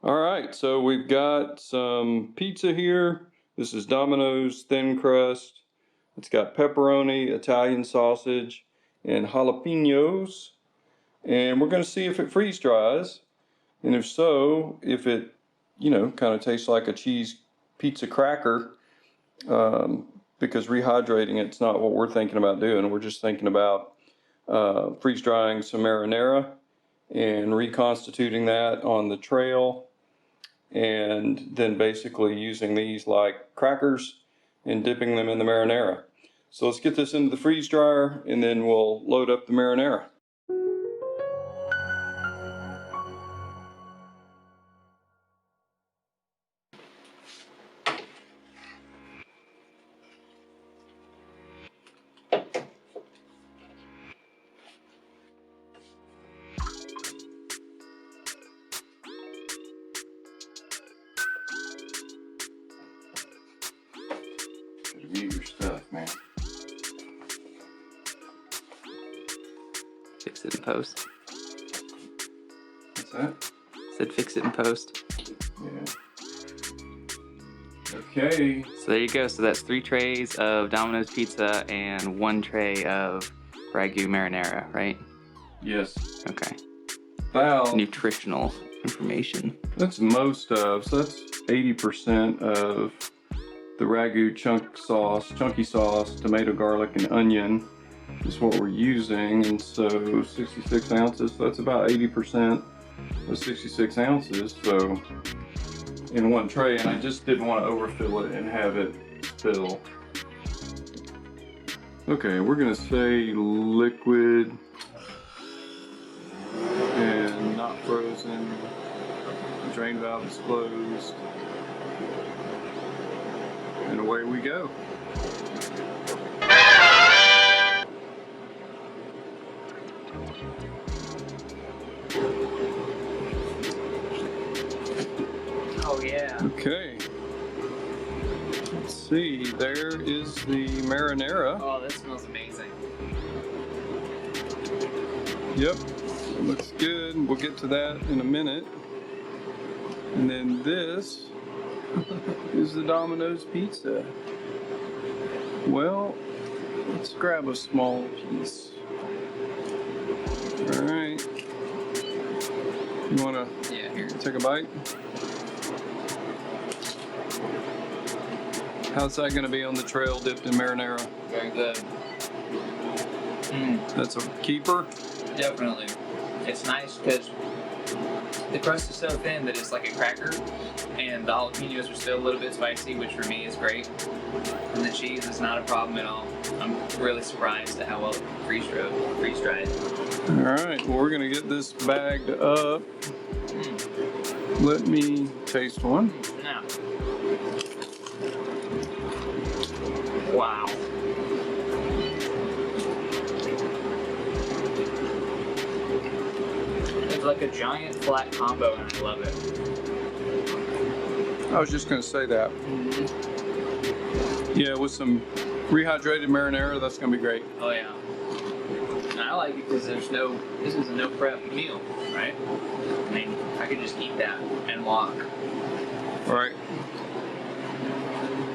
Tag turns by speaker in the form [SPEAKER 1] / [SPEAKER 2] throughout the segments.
[SPEAKER 1] All right, so we've got some pizza here. This is Domino's thin crust. It's got pepperoni, Italian sausage, and jalapenos. And we're going to see if it freeze dries. And if so, if it, kind of tastes like a cheese pizza cracker, because rehydrating it's not what we're thinking about doing. We're just thinking about freeze drying some marinara and reconstituting that on the trail, and then basically using these like crackers and dipping them in the marinara. So let's get this into the freeze dryer and then we'll load up the marinara. Review your stuff, man.
[SPEAKER 2] Fix it in post.
[SPEAKER 1] What's that?
[SPEAKER 2] Said fix it in post.
[SPEAKER 1] Yeah. Okay.
[SPEAKER 2] So there you go. So that's 3 trays of Domino's pizza and 1 tray of Ragu marinara, right?
[SPEAKER 1] Yes.
[SPEAKER 2] Okay.
[SPEAKER 1] About
[SPEAKER 2] Nutritional information.
[SPEAKER 1] that's most of, so that's 80% of the Ragu chunky sauce, tomato, garlic, and onion is what we're using. And so 66 ounces, so that's about 80% of 66 ounces. So in 1 tray, and I just didn't want to overfill it and have it spill. Okay, we're gonna say liquid and not frozen. The drain valve is closed. And away we go.
[SPEAKER 2] Oh yeah.
[SPEAKER 1] Okay. Let's see, there is the marinara.
[SPEAKER 2] Oh, this smells amazing.
[SPEAKER 1] Yep, it looks good. We'll get to that in a minute. And then this is the Domino's pizza. Well, let's grab a small piece. All right. You wanna
[SPEAKER 2] Yeah, here.
[SPEAKER 1] take a bite? How's that gonna be on the trail dipped in marinara?
[SPEAKER 2] Very good.
[SPEAKER 1] That's a keeper?
[SPEAKER 2] Definitely. It's nice because the crust is so thin that it's like a cracker, and the jalapenos are still a little bit spicy, which for me is great. And the cheese is not a problem at all. I'm really surprised at how well it freeze-dried.
[SPEAKER 1] All right, well, we're gonna get this bagged up. Let me taste one.
[SPEAKER 2] Now. Wow. It's like a giant flat combo, and I love it.
[SPEAKER 1] I was just gonna say that. Yeah, with some rehydrated marinara, that's gonna be great.
[SPEAKER 2] Oh yeah. And I like it because this is a no prep meal, right? I mean, I could just eat that and walk.
[SPEAKER 1] All right.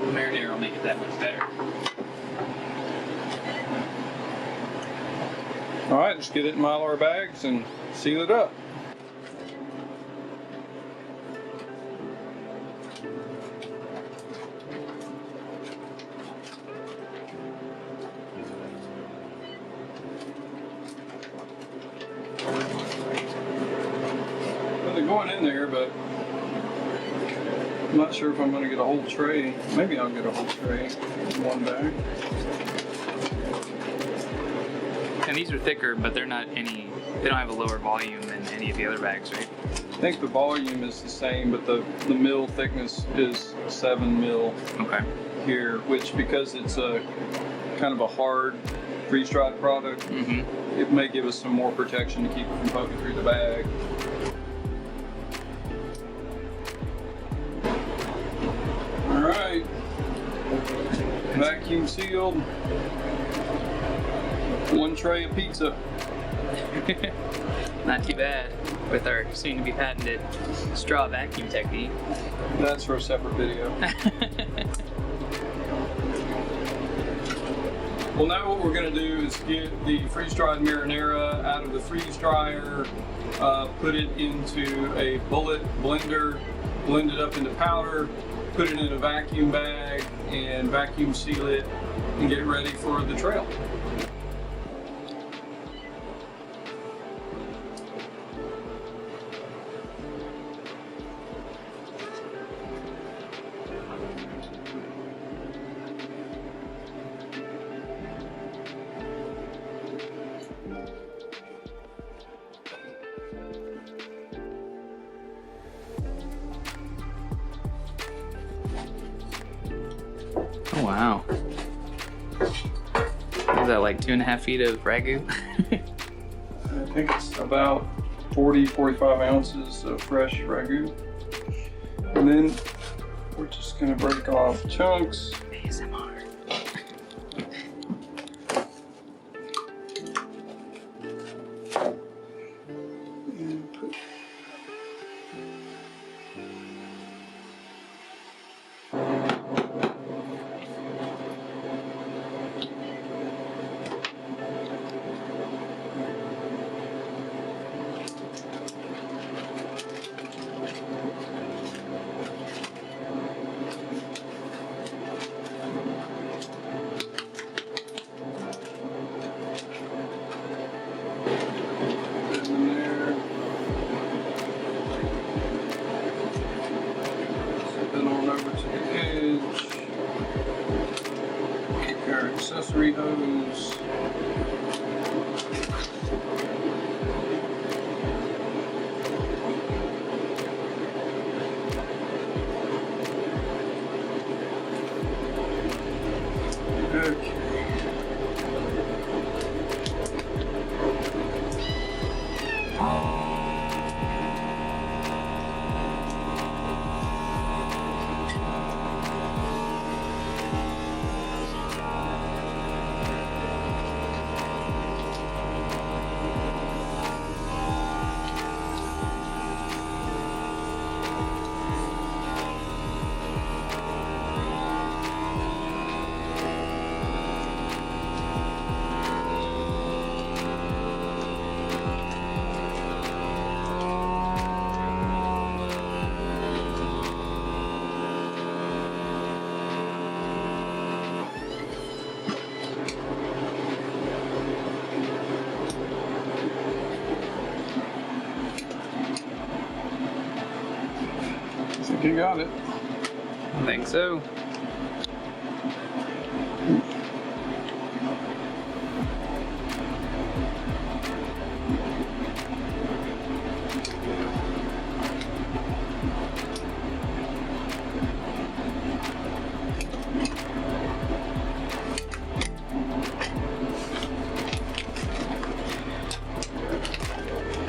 [SPEAKER 2] The marinara will make it that much better.
[SPEAKER 1] All right, let's get it in Mylar bags and seal it up. Well, they're going in there, but I'm not sure if I'm going to get a whole tray. Maybe I'll get a whole tray in 1 bag.
[SPEAKER 2] And these are thicker, but they don't have a lower volume than any of the other bags, right?
[SPEAKER 1] I think the volume is the same, but the mill thickness is 7 mil
[SPEAKER 2] Okay.
[SPEAKER 1] here, which because it's a kind of a hard freeze-dried product,
[SPEAKER 2] Mm-hmm.
[SPEAKER 1] it may give us some more protection to keep it from poking through the bag. All right, vacuum sealed, 1 tray of pizza.
[SPEAKER 2] Not too bad with our soon-to-be patented straw vacuum technique.
[SPEAKER 1] That's for a separate video. Well, now what we're going to do is get the freeze-dried marinara out of the freeze dryer, put it into a bullet blender, blend it up into powder, put it in a vacuum bag, and vacuum seal it, and get it ready for the trail.
[SPEAKER 2] Oh wow. Is that like 2.5 feet of ragu?
[SPEAKER 1] I think it's about 40-45 ounces of fresh ragu. And then we're just gonna break off chunks.
[SPEAKER 2] ASMR.
[SPEAKER 1] And put in there. Set it on over to the edge. Take our accessory hose. Okay. I think you got it.
[SPEAKER 2] I think so.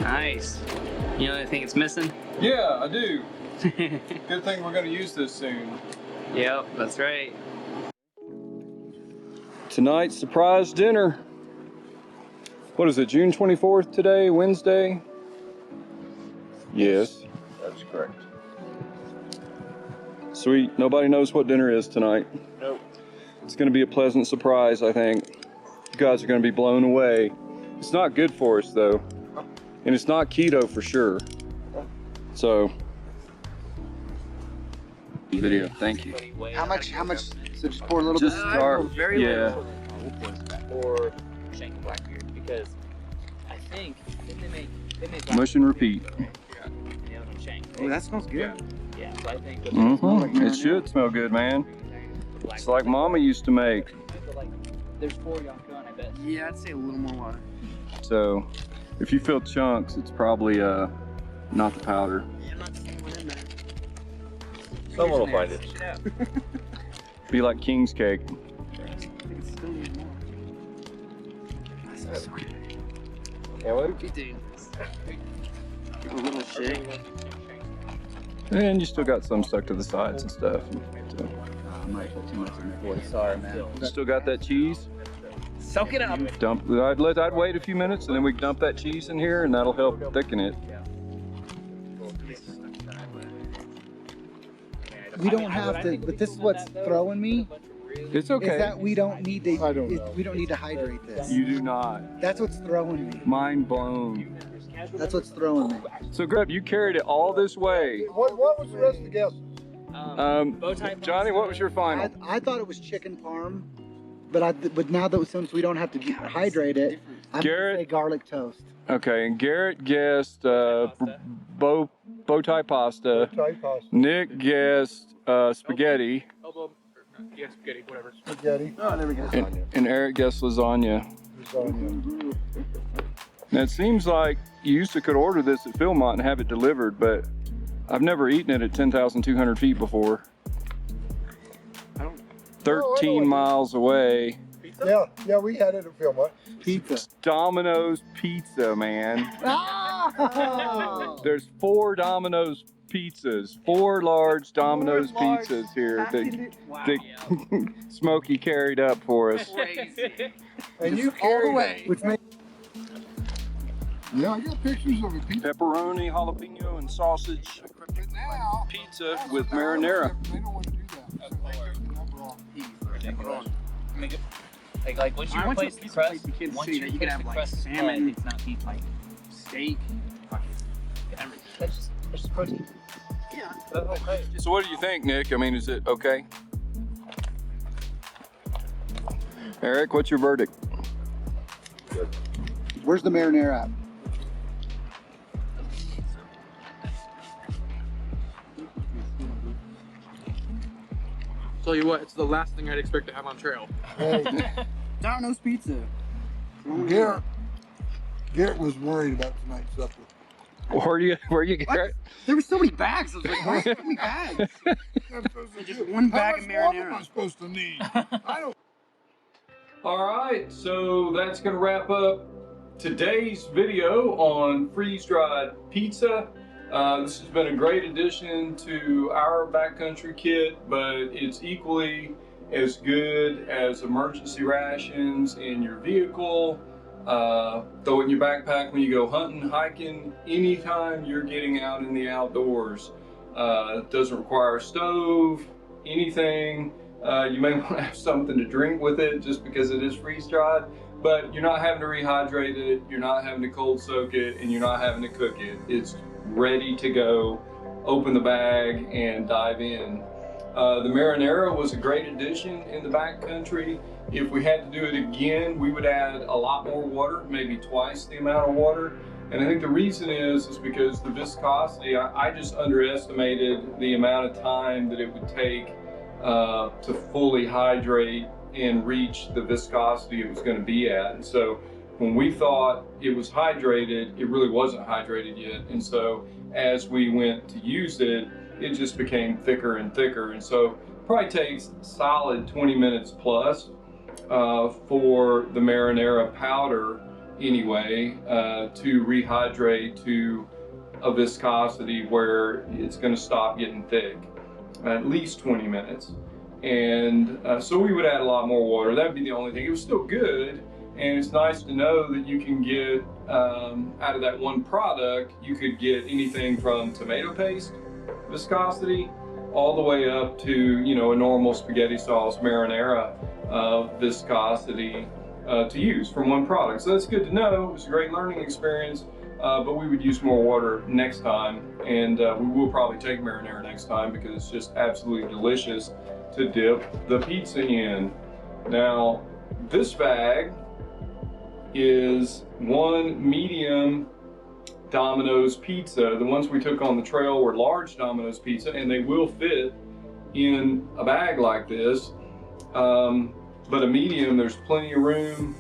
[SPEAKER 2] Nice. You know anything it's missing?
[SPEAKER 1] Yeah, I do. Good thing we're going to use this soon.
[SPEAKER 2] Yep, that's right.
[SPEAKER 1] Tonight's surprise dinner. What is it, June 24th today, Wednesday? Yes.
[SPEAKER 3] That's correct.
[SPEAKER 1] Sweet. Nobody knows what dinner is tonight.
[SPEAKER 3] Nope.
[SPEAKER 1] It's going to be a pleasant surprise, I think. You guys are going to be blown away. It's not good for us, though. And it's not keto for sure. So, video. Thank you.
[SPEAKER 3] How much? So just pour a little
[SPEAKER 1] Just
[SPEAKER 3] bit.
[SPEAKER 1] start.
[SPEAKER 2] very
[SPEAKER 1] Yeah.
[SPEAKER 2] little. Or shank and blackbeard, because I think they make
[SPEAKER 1] Mush and repeat.
[SPEAKER 2] shank.
[SPEAKER 3] Oh, that smells good.
[SPEAKER 2] Yeah, so I think
[SPEAKER 1] It should smell good, man. It's like Mama used to make.
[SPEAKER 2] there's 4 y'all going, I bet.
[SPEAKER 3] Yeah, I'd say a little more water.
[SPEAKER 1] So, if you feel chunks, it's probably not the powder.
[SPEAKER 3] Yeah, I'm not seeing one in there.
[SPEAKER 4] Someone will find it.
[SPEAKER 1] Be like King's cake.
[SPEAKER 3] I think it's still need more. That smells so good.
[SPEAKER 4] Yeah, what?
[SPEAKER 3] Dude. Give it a little shake.
[SPEAKER 1] And you still got some stuck to the sides and stuff. So,
[SPEAKER 3] I might put too much in there. Boy, sorry, man.
[SPEAKER 1] you still got that cheese?
[SPEAKER 3] Soak it up.
[SPEAKER 1] I'd wait a few minutes and then we dump that cheese in here and that'll help thicken it.
[SPEAKER 5] We don't have to, but this is what's throwing me.
[SPEAKER 1] It's okay.
[SPEAKER 5] Is that we don't need to.
[SPEAKER 4] I don't know.
[SPEAKER 5] We don't need to hydrate this.
[SPEAKER 1] You do not.
[SPEAKER 5] That's what's throwing me.
[SPEAKER 1] Mind blown.
[SPEAKER 5] That's what's throwing me.
[SPEAKER 1] So Greg, you carried it all this way.
[SPEAKER 4] What was the rest of the guesses?
[SPEAKER 1] Johnny, what was your final?
[SPEAKER 5] I thought it was chicken parm, but now that since we don't have to hydrate it, I'm gonna say garlic toast.
[SPEAKER 1] Okay, and Garrett guessed bow tie pasta. Nick guessed spaghetti.
[SPEAKER 3] Yeah, spaghetti, whatever.
[SPEAKER 4] Spaghetti.
[SPEAKER 5] Oh, there we go.
[SPEAKER 1] And Eric guessed lasagna. Now it seems like you used to could order this at Philmont and have it delivered, but I've never eaten it at 10,200 feet before. 13 miles away.
[SPEAKER 4] Yeah, we had it at Philmont.
[SPEAKER 5] Pizza.
[SPEAKER 1] Domino's Pizza, man.
[SPEAKER 5] Oh!
[SPEAKER 1] There's 4 Domino's pizzas, 4 large Domino's pizzas here that Smokey carried up for us.
[SPEAKER 3] Crazy.
[SPEAKER 4] And you
[SPEAKER 5] All the
[SPEAKER 4] carried
[SPEAKER 5] way. Which makes
[SPEAKER 4] Yeah, I got pictures of a pizza.
[SPEAKER 1] Pepperoni, jalapeno, and sausage
[SPEAKER 4] Now,
[SPEAKER 1] pizza with marinara.
[SPEAKER 4] they don't want to do that.
[SPEAKER 2] Like once you
[SPEAKER 3] I went to
[SPEAKER 2] replace
[SPEAKER 3] a
[SPEAKER 2] the
[SPEAKER 3] pizza
[SPEAKER 2] crust,
[SPEAKER 3] place in Kansas
[SPEAKER 2] once
[SPEAKER 3] City
[SPEAKER 2] you
[SPEAKER 3] that you can
[SPEAKER 2] replace
[SPEAKER 3] have
[SPEAKER 2] the
[SPEAKER 3] like
[SPEAKER 2] crust,
[SPEAKER 3] salmon,
[SPEAKER 2] it's not beef,
[SPEAKER 3] like steak, everything.
[SPEAKER 2] That's just protein.
[SPEAKER 3] Yeah.
[SPEAKER 1] So what do you think, Nick? I mean, is it okay? Eric, what's your verdict?
[SPEAKER 5] Where's the marinara at?
[SPEAKER 3] Tell you what, it's the last thing I'd expect to have on trail.
[SPEAKER 4] Hey,
[SPEAKER 5] Domino's Pizza.
[SPEAKER 4] Garrett was worried about tonight's supper.
[SPEAKER 1] Where you get it?
[SPEAKER 3] There were so many bags. I was like, why so many bags? Just one bag of
[SPEAKER 4] How much water am I
[SPEAKER 3] marinara.
[SPEAKER 4] supposed to need? I don't.
[SPEAKER 1] All right, so that's gonna wrap up today's video on freeze-dried pizza. This has been a great addition to our backcountry kit, but it's equally as good as emergency rations in your vehicle. Throw it in your backpack when you go hunting, hiking, anytime you're getting out in the outdoors. It doesn't require a stove, anything. You may want to have something to drink with it just because it is freeze-dried, but you're not having to rehydrate it, you're not having to cold soak it, and you're not having to cook it. It's ready to go. Open the bag and dive in. The marinara was a great addition in the backcountry. If we had to do it again, we would add a lot more water, maybe twice the amount of water. And I think the reason is because the viscosity, I just underestimated the amount of time that it would take to fully hydrate and reach the viscosity it was going to be at. And so when we thought it was hydrated, it really wasn't hydrated yet. And so as we went to use it, it just became thicker and thicker. And so probably takes solid 20 minutes plus for the marinara powder anyway to rehydrate to a viscosity where it's going to stop getting thick. At least 20 minutes. And so we would add a lot more water. That'd be the only thing. It was still good, and it's nice to know that you can get out of that one product, you could get anything from tomato paste viscosity all the way up to, you know, a normal spaghetti sauce marinara viscosity to use from one product. So that's good to know. It was a great learning experience. But we would use more water next time, and we will probably take marinara next time because it's just absolutely delicious to dip the pizza in. Now, this bag is one medium Domino's pizza. The ones we took on the trail were large Domino's pizza, and they will fit in a bag like this. But a medium, there's plenty of room,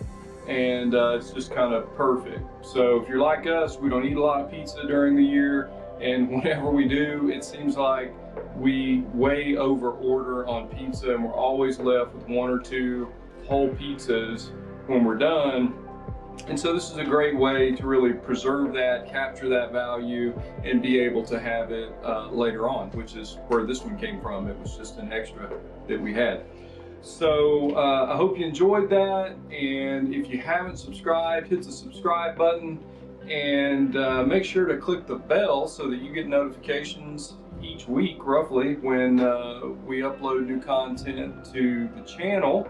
[SPEAKER 1] and it's just kind of perfect. So if you're like us, we don't eat a lot of pizza during the year, and whenever we do, it seems like we way over order on pizza, and we're always left with 1 or 2 whole pizzas when we're done. And so this is a great way to really preserve that, capture that value, and be able to have it later on, which is where this one came from. It was just an extra that we had. So I hope you enjoyed that, and if you haven't subscribed, hit the subscribe button, and make sure to click the bell so that you get notifications each week roughly when we upload new content to the channel.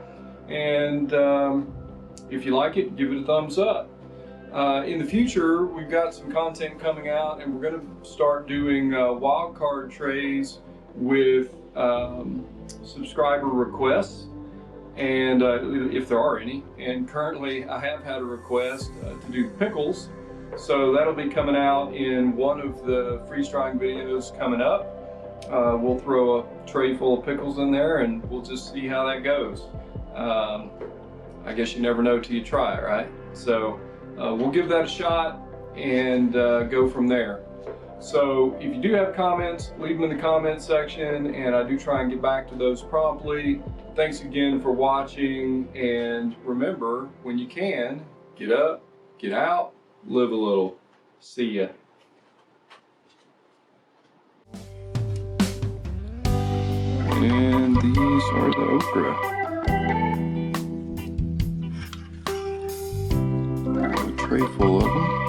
[SPEAKER 1] And if you like it, give it a thumbs up. In the future, we've got some content coming out, and we're going to start doing wildcard trays with subscriber requests, and if there are any. And currently I have had a request to do pickles, so that'll be coming out in one of the freeze drying videos coming up. We'll throw a tray full of pickles in there, and we'll just see how that goes. I guess you never know till you try it, right? So we'll give that a shot and go from there. So if you do have comments, leave them in the comment section, and I do try and get back to those promptly. Thanks again for watching, and remember, when you can, get up, get out, live a little. See ya. And these are the okra. A tray full of them.